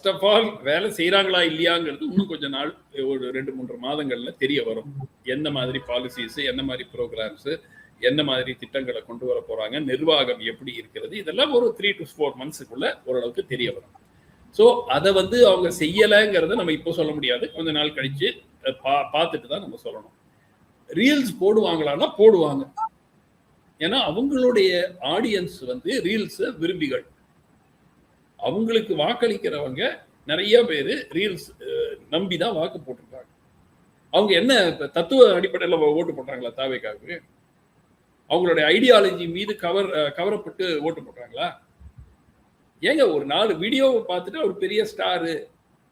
First of all வேலை செய்யறாங்களா இல்லையாங்கிறது இன்னும் கொஞ்ச நாள், ஒரு 2-3 மாதங்கள்ல தெரிய வரும். எந்த மாதிரி பாலிசிஸ், என்ன மாதிரி ப்ரோக்ராம்ஸ், என்ன மாதிரி திட்டங்களை கொண்டு வர போறாங்க, நிர்வாகம் எப்படி இருக்கிறது, இதெல்லாம் ஒரு 3 to 4 மந்த்ஸுக்குள்ள ஓரளவுக்கு தெரிய வரும். ஸோ அதை வந்து அவங்க செய்யலைங்கிறத நம்ம இப்போ சொல்ல முடியாது. கொஞ்ச நாள் கழிச்சு பார்த்துட்டு தான் நம்ம சொல்லணும். ரீல்ஸ் போடுவாங்களான்னா போடுவாங்க. ஏன்னா அவங்களுடைய ஆடியன்ஸ் வந்து ரீல்ஸ் விரும்பிகள். அவங்களுக்கு வாக்களிக்கிறவங்க நிறைய பேர் ரீல்ஸ் நம்பிதான் வாக்கு போட்டிருக்காங்க. அவங்க என்ன தத்துவ அடிப்படையில் ஓட்டு போட்டாங்களா தாவேக்காவுக்கு? அவங்களுடைய ஐடியாலஜி மீது கவரப்பட்டு ஓட்டு போட்டாங்களா? ஏங்க ஒரு 4 வீடியோவை பார்த்துட்டு அவர் பெரிய ஸ்டாரு,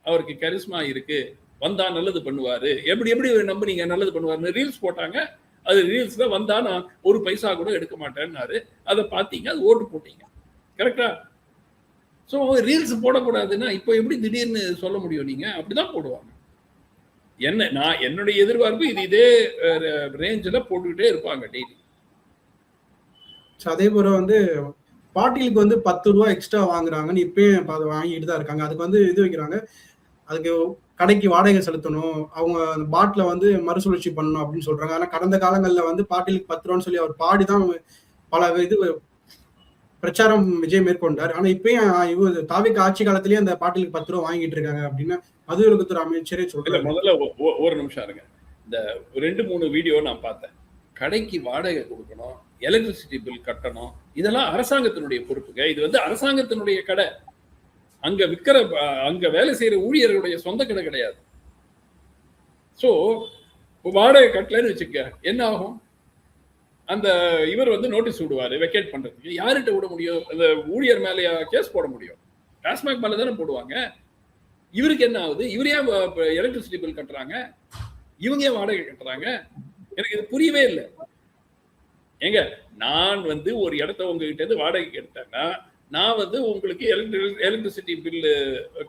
அவருக்கு கரிஸ்மா இருக்கு, வந்தா நல்லது பண்ணுவாரு, எப்படி எப்படி நம்புனீங்க நல்லது பண்ணுவாருன்னு ரீல்ஸ் போட்டாங்க. அது ரீல்ஸ்ல வந்தா நான் ஒரு பைசா கூட எடுக்க மாட்டேன்னாரு. அதை பார்த்தீங்க, அது ஓட்டு போட்டீங்க. கரெக்டா? ஸோ ரீல்ஸ் போடக்கூடாதுன்னா இப்போ எப்படி திடீர்னு சொல்ல முடியும்? நீங்க அப்படிதான் போடுவாங்க. என்னுடைய எதிர்பார்ப்பு இது இதே ரேஞ்சில் போட்டுக்கிட்டே இருப்பாங்க டெய்லி. அதே போல வந்து பாட்டிலுக்கு வந்து 10 ரூபா எக்ஸ்ட்ரா வாங்குறாங்கன்னு இப்பயும் வாங்கிட்டு தான் இருக்காங்க. அதுக்கு வந்து இது வைக்கிறாங்க, அதுக்கு கடைக்கு வாடகை செலுத்தணும், அவங்க அந்த பாட்டில வந்து மறுசுழற்சி பண்ணணும் அப்படின்னு சொல்றாங்க. ஆனா கடந்த காலங்களில் வந்து பாட்டிலுக்கு 10 ரூபான்னு சொல்லி அவர் பாடிதான் பல இது பிரச்சாரம் விஜய் மேற்கொண்டார். ஆனா இப்பயும் தாவிக்கு ஆட்சி காலத்திலேயே அந்த பாட்டிலுக்கு 10 ரூபா வாங்கிட்டு இருக்காங்க அப்படின்னு மதுவிலக்குத்துறை அமைச்சரே சொல்றாங்க. முதல்ல ஒரு நிமிஷம் இருங்க. இந்த 2-3 வீடியோ நான் பார்த்தேன். கடைக்கு வாடகை கொடுக்கணும், எலக்ட்ரிசிட்டி பில் கட்டணும், இதெல்லாம் அரசாங்கத்தினுடைய பொறுப்புங்க. இது வந்து அரசாங்கத்தினுடைய கடை. அங்க வேலை செய்யற ஊழியர்களுடைய சொந்த கடை கிடையாது. சோ வாடகை கட்டலன்னு வச்சுக்க, என்ன ஆகும்? அந்த இவர் வந்து நோட்டீஸ் விடுவாரு வெக்கேட் பண்றதுக்கு. யார்கிட்ட விட முடியும்? அந்த ஊழியர் மேலேயா கேஸ் போட முடியும்? டாஸ்மாக் மேல தானே போடுவாங்க. இவருக்கு என்ன ஆகுது? இவர் ஏன் எலக்ட்ரிசிட்டி பில் கட்டுறாங்க? இவங்க ஏன் வாடகை கட்டுறாங்க? எனக்கு இது புரியவே இல்லை. ஏங்க, நான் வந்து ஒரு இடத்த உங்ககிட்ட இருந்து வாடகைக்கு எடுத்தேன்னா, நான் வந்து உங்களுக்கு எலக்ட்ரிசிட்டி பில்லு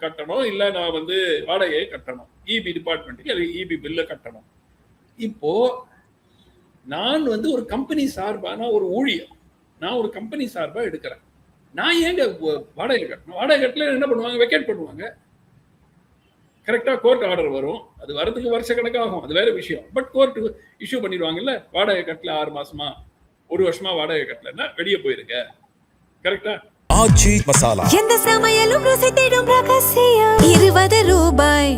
கட்டணும், இல்லை நான் வந்து வாடகையை கட்டணும். இபி டிபார்ட்மெண்ட்டுக்கு இபி பில்லு கட்டணும். இப்போ நான் வந்து ஒரு கம்பெனி சார்பா, நான் ஒரு ஊழியர், நான் ஒரு கம்பெனி சார்பா எடுக்கிறேன். நான் ஏங்க வாடகை கட்டணும்? வாடகை கட்டல என்ன பண்ணுவாங்க? வெக்கேட் பண்ணுவாங்க. கரெக்டா கோர்ட் ஆர்டர் வரும். அது வரதுக்கு வருஷ கணக்காகும், அது வேற விஷயம். பட் கோர்ட் இஷ்யூ பண்ணிடுவாங்கல்ல, வாடகை கட்டல 6 மாசமா 1 வருஷமா வாடகை கட்டலன்னா வெளியே போயிருங்க. கரெக்டா? ஆச்சி மசாலா எந்த சமையலும் ருசி தேடும் ரகசியம் 20 ரூபாய்.